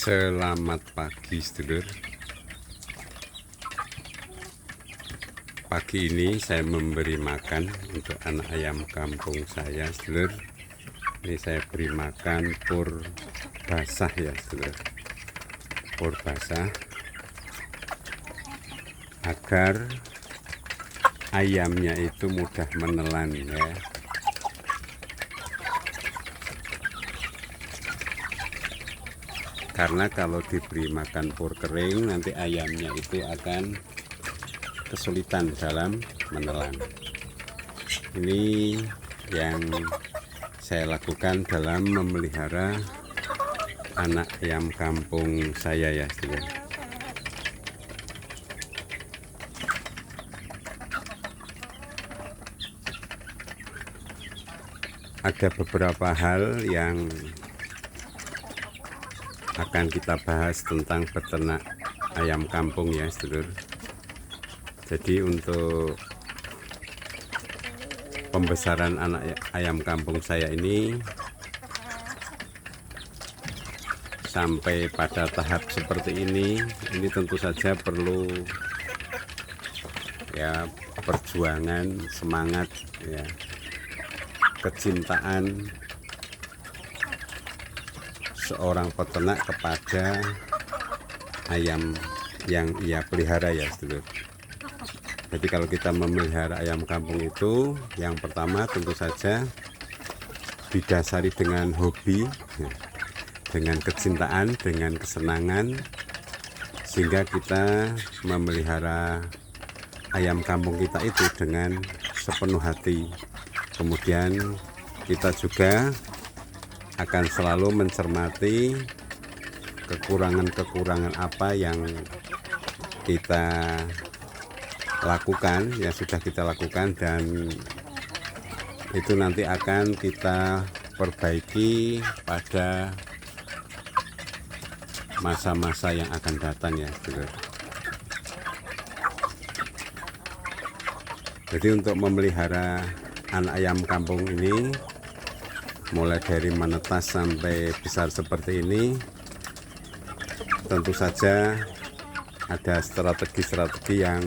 Selamat pagi sedulur. Pagi ini saya memberi makan untuk anak ayam kampung saya sedulur. Ini saya beri makan pur basah ya sedulur, pur basah agar ayamnya itu mudah menelan ya. Karena kalau diberi makan pur kering nanti ayamnya itu akan kesulitan dalam menelan. Ini yang saya lakukan dalam memelihara anak ayam kampung saya ya sedulur. Ada beberapa hal yang akan kita bahas tentang peternak ayam kampung ya sedulur. Jadi untuk pembesaran anak ayam kampung saya ini sampai pada tahap seperti ini tentu saja perlu ya perjuangan, semangat ya, kecintaan seorang peternak kepada ayam yang ia pelihara ya sedulur. Jadi kalau kita memelihara ayam kampung itu yang pertama tentu saja didasari dengan hobi, dengan kecintaan, dengan kesenangan, sehingga kita memelihara ayam kampung kita itu dengan sepenuh hati. Kemudian kita juga akan selalu mencermati kekurangan-kekurangan apa yang kita lakukan, yang sudah kita lakukan, dan itu nanti akan kita perbaiki pada masa-masa yang akan datang ya sedulur. Jadi untuk memelihara anak ayam kampung ini, mulai dari menetas sampai besar seperti ini, tentu saja ada strategi-strategi yang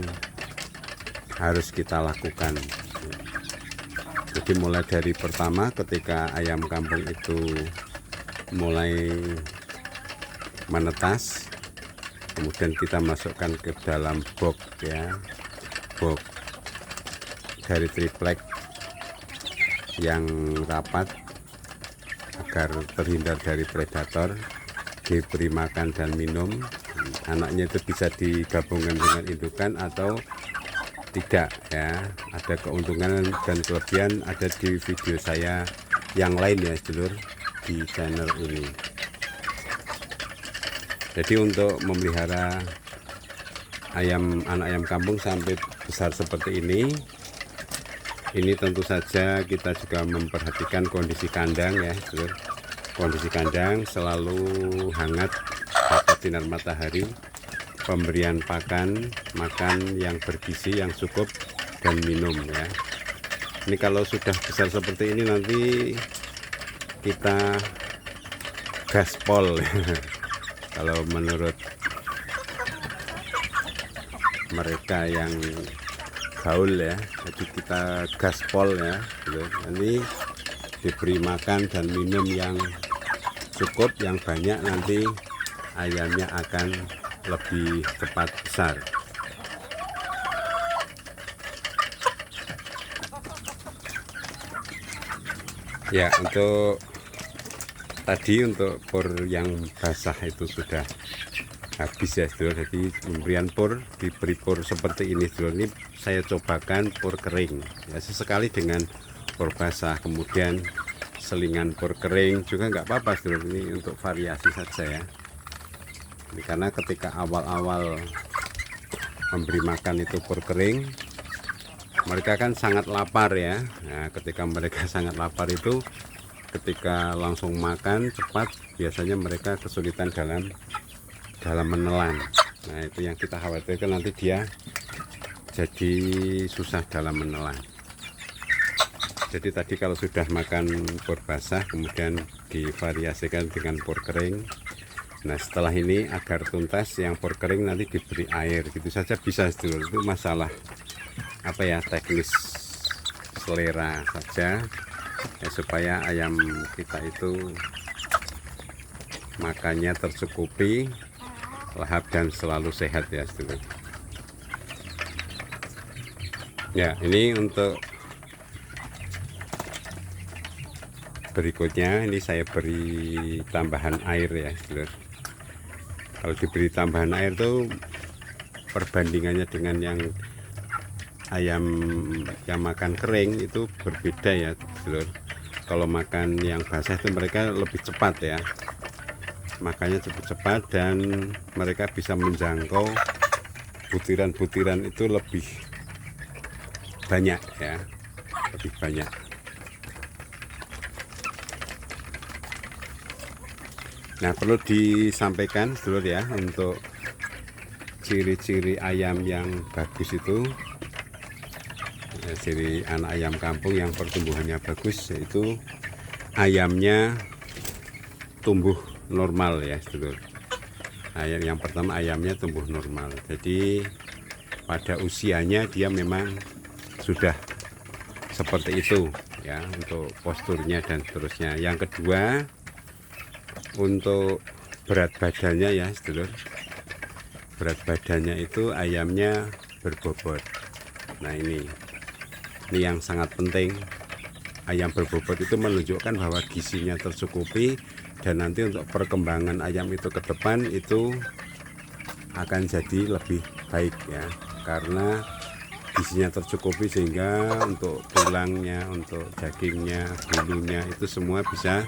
harus kita lakukan. Jadi mulai dari pertama ketika ayam kampung itu mulai menetas, kemudian kita masukkan ke dalam box ya, box dari triplek yang rapat agar terhindar dari predator, diberi makan dan minum. Anaknya itu bisa digabungkan dengan indukan atau tidak ya. Ada keuntungan dan kelebihan ada di video saya yang lain ya sedulur, di channel ini. Jadi untuk memelihara anak ayam kampung sampai besar seperti ini tentu saja kita juga memperhatikan kondisi kandang ya sedulur. Kondisi kandang selalu hangat, dapat sinar matahari, pemberian makan yang bergizi yang cukup, dan minum ya. Ini kalau sudah besar seperti ini nanti kita gaspol kalau menurut mereka yang gaul ya, jadi kita gaspol ya. Ini diberi makan dan minum yang cukup, yang banyak, nanti ayamnya akan lebih cepat besar. Ya, untuk tadi untuk pur yang basah itu sudah habis ya sedulur. Jadi pemberian pur, diberi pur seperti ini sedulur. Ini saya cobakan pur kering ya, sesekali dengan pur basah, kemudian selingan pur kering juga nggak apa-apa sedulur. Ini untuk variasi saja ya. Ini karena ketika awal-awal memberi makan itu pur kering, mereka kan sangat lapar ya. Nah, ketika mereka sangat lapar itu, ketika langsung makan cepat, biasanya mereka kesulitan dalam menelan. Nah, itu yang kita khawatirkan, nanti dia jadi susah dalam menelan. Jadi tadi kalau sudah makan pur basah kemudian divariasikan dengan pur kering, Nah setelah ini agar tuntas yang por kering nanti diberi air gitu saja bisa sedulur. Itu masalah apa ya, teknis selera saja ya, supaya ayam kita itu makannya tercukupi, lahap dan selalu sehat ya sedulur. Ya ini untuk berikutnya, ini saya beri tambahan air ya sedulur. Kalau diberi tambahan air tuh perbandingannya dengan yang ayam yang makan kering itu berbeda ya sedulur. Kalau makan yang basah itu mereka lebih cepat ya, makanya cepat-cepat dan mereka bisa menjangkau butiran-butiran itu lebih banyak ya, lebih banyak. Nah perlu disampaikan sedulur ya, untuk ciri-ciri ayam yang bagus itu ya, ciri anak ayam kampung yang pertumbuhannya bagus, yaitu ayamnya tumbuh normal ya sedulur. Ayam yang pertama, ayamnya tumbuh normal, jadi pada usianya dia memang sudah seperti itu ya, untuk posturnya dan seterusnya. Yang kedua, untuk berat badannya ya sedulur, berat badannya itu ayamnya berbobot. Nah ini yang sangat penting. Ayam berbobot itu menunjukkan bahwa gizinya tercukupi, dan nanti untuk perkembangan ayam itu ke depan itu akan jadi lebih baik ya, karena gizinya tercukupi, sehingga untuk tulangnya, untuk dagingnya, bulunya itu semua bisa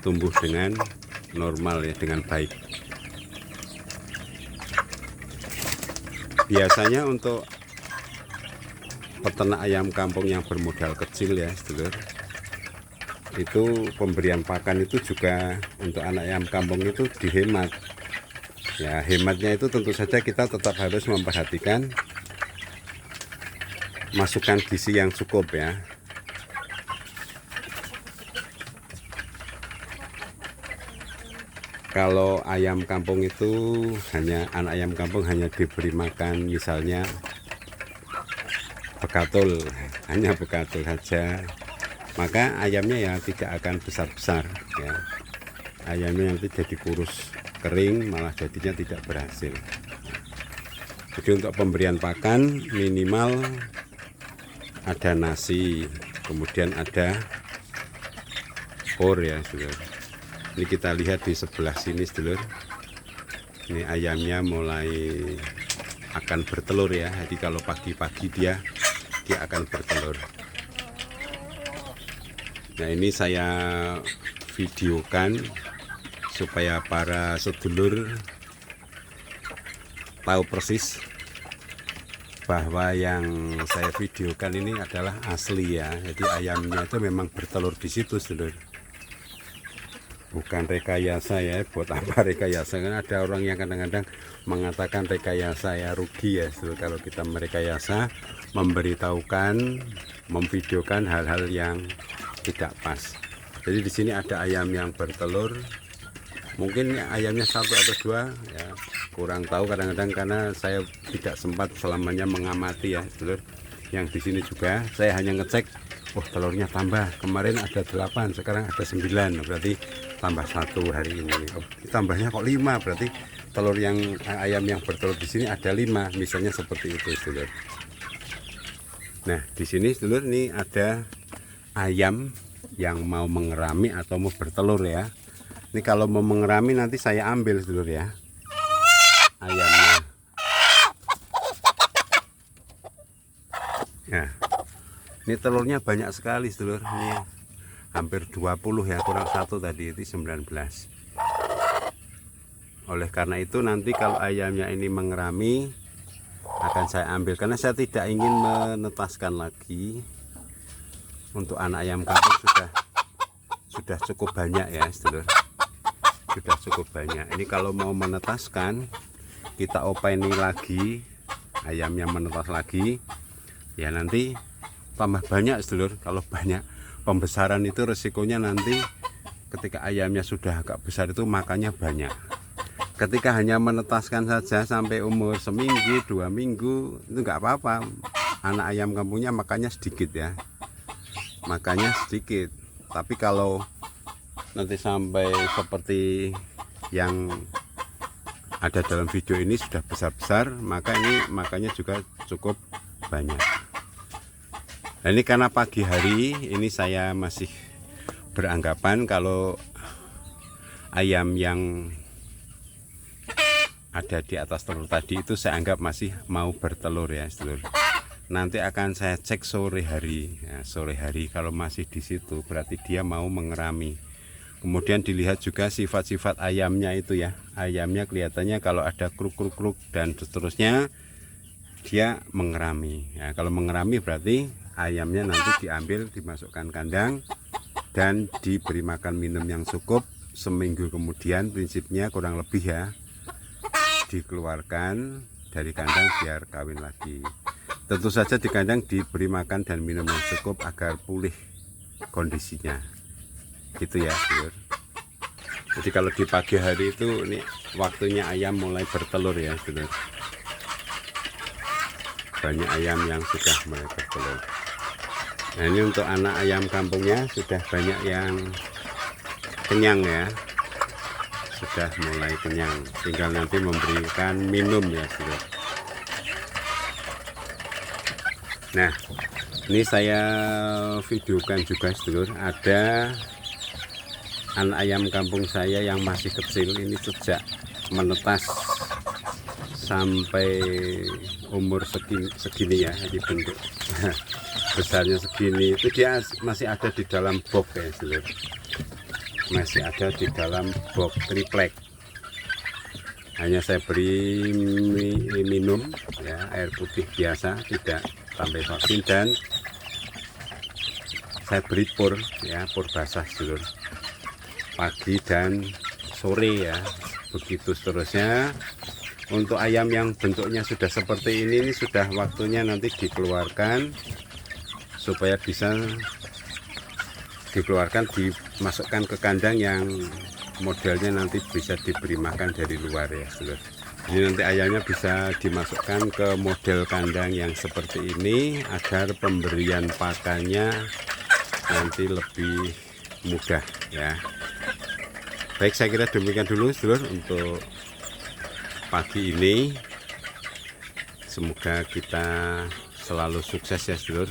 tumbuh dengan normal ya, dengan baik. Biasanya untuk peternak ayam kampung yang bermodal kecil ya sedulur, itu pemberian pakan itu juga untuk anak ayam kampung itu dihemat ya. Hematnya itu tentu saja kita tetap harus memperhatikan masukan gizi yang cukup ya. Kalau ayam kampung itu anak ayam kampung hanya diberi makan misalnya bekatul, hanya bekatul saja, maka ayamnya ya tidak akan besar-besar ya. Ayamnya nanti jadi kurus kering, malah jadinya tidak berhasil. Jadi untuk pemberian pakan minimal ada nasi, kemudian ada por ya sedulur. Ini kita lihat di sebelah sini sedulur, ini ayamnya mulai akan bertelur ya. Jadi kalau pagi-pagi dia akan bertelur. Nah ini saya videokan supaya para sedulur tahu persis bahwa yang saya videokan ini adalah asli ya. Jadi ayamnya itu memang bertelur di situ sedulur, bukan rekayasa ya. Buat apa rekayasa? Kan ada orang yang kadang-kadang mengatakan rekayasa ya, rugi ya sedulur kalau kita merekayasa, memberitahukan, memvideokan hal-hal yang tidak pas. Jadi di sini ada ayam yang bertelur, mungkin ayamnya satu atau dua ya, kurang tahu kadang-kadang karena saya tidak sempat selamanya mengamati ya sedulur. Yang di sini juga saya hanya ngecek, oh telurnya tambah, kemarin ada 8, sekarang ada 9, berarti tambah 1 hari ini. Oh, tambahnya kok 5, berarti telur yang ayam yang bertelur di sini ada 5, misalnya seperti itu sedulur. Nah di sini sedulur, ini ada ayam yang mau mengerami atau mau bertelur ya. Ini kalau mau mengerami nanti saya ambil sedulur ya ayamnya. Nah ini telurnya banyak sekali sedulur, ini hampir 20 ya, kurang 1 tadi, itu 19. Oleh karena itu nanti kalau ayamnya ini mengerami akan saya ambil, karena saya tidak ingin menetaskan lagi. Untuk anak ayam kampung sudah cukup banyak ya sedulur, sudah cukup banyak. Ini kalau mau menetaskan, kita openi lagi, ayamnya menetas lagi ya, nanti tambah banyak sedulur. Kalau banyak pembesaran itu resikonya nanti ketika ayamnya sudah agak besar itu makannya banyak. ketika hanya menetaskan saja sampai umur seminggu 2 minggu itu nggak apa-apa. Anak ayam kampungnya makannya sedikit ya, makannya sedikit. Tapi kalau nanti sampai seperti yang ada dalam video ini sudah besar-besar, maka ini makannya juga cukup banyak. Nah, ini karena pagi hari ini saya masih beranggapan kalau ayam yang ada di atas telur tadi itu saya anggap masih mau bertelur ya sedulur. Nanti akan saya cek sore hari. Ya, sore hari kalau masih di situ berarti dia mau mengerami. Kemudian dilihat juga sifat-sifat ayamnya itu ya. Ayamnya kelihatannya kalau ada kruk-kruk-kruk dan seterusnya dia mengerami. Ya, kalau mengerami berarti ayamnya nanti diambil, dimasukkan kandang dan diberi makan minum yang cukup. Seminggu kemudian prinsipnya kurang lebih ya, dikeluarkan dari kandang biar kawin lagi. Tentu saja di kandang diberi makan dan minum yang cukup agar pulih kondisinya. Gitu ya, Bro. Jadi kalau di pagi hari itu ini waktunya ayam mulai bertelur ya, Bro. Banyak ayam yang sudah mulai bertelur. Nah, ini untuk anak ayam kampungnya sudah banyak yang kenyang ya. Sudah mulai kenyang, tinggal nanti memberikan minum ya, Bro. Nah, ini saya videokan juga sedulur, ada anak ayam kampung saya yang masih kecil ini sejak menetas sampai umur segini ya, ini bentuk besarnya segini itu dia masih ada di dalam box ya sedulur, masih ada di dalam box triplek. Hanya saya beri minum ya, air putih biasa, tidak sampai vaksin, dan saya beri pur ya, pur basah sedulur, pagi dan sore ya, begitu seterusnya. Untuk ayam yang bentuknya sudah seperti ini sudah waktunya nanti dikeluarkan supaya bisa dikeluarkan, dimasukkan ke kandang yang modelnya nanti bisa diberi makan dari luar ya sedulur. Jadi nanti ayamnya bisa dimasukkan ke model kandang yang seperti ini agar pemberian pakannya nanti lebih mudah ya. Baik, saya kira demikian dulu sedulur untuk pagi ini. Semoga kita selalu sukses ya sedulur,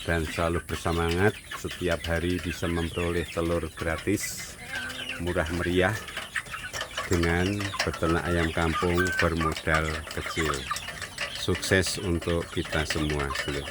dan selalu bersemangat setiap hari bisa memperoleh telur gratis murah meriah dengan beternak ayam kampung bermodal kecil. Sukses untuk kita semua sedulur.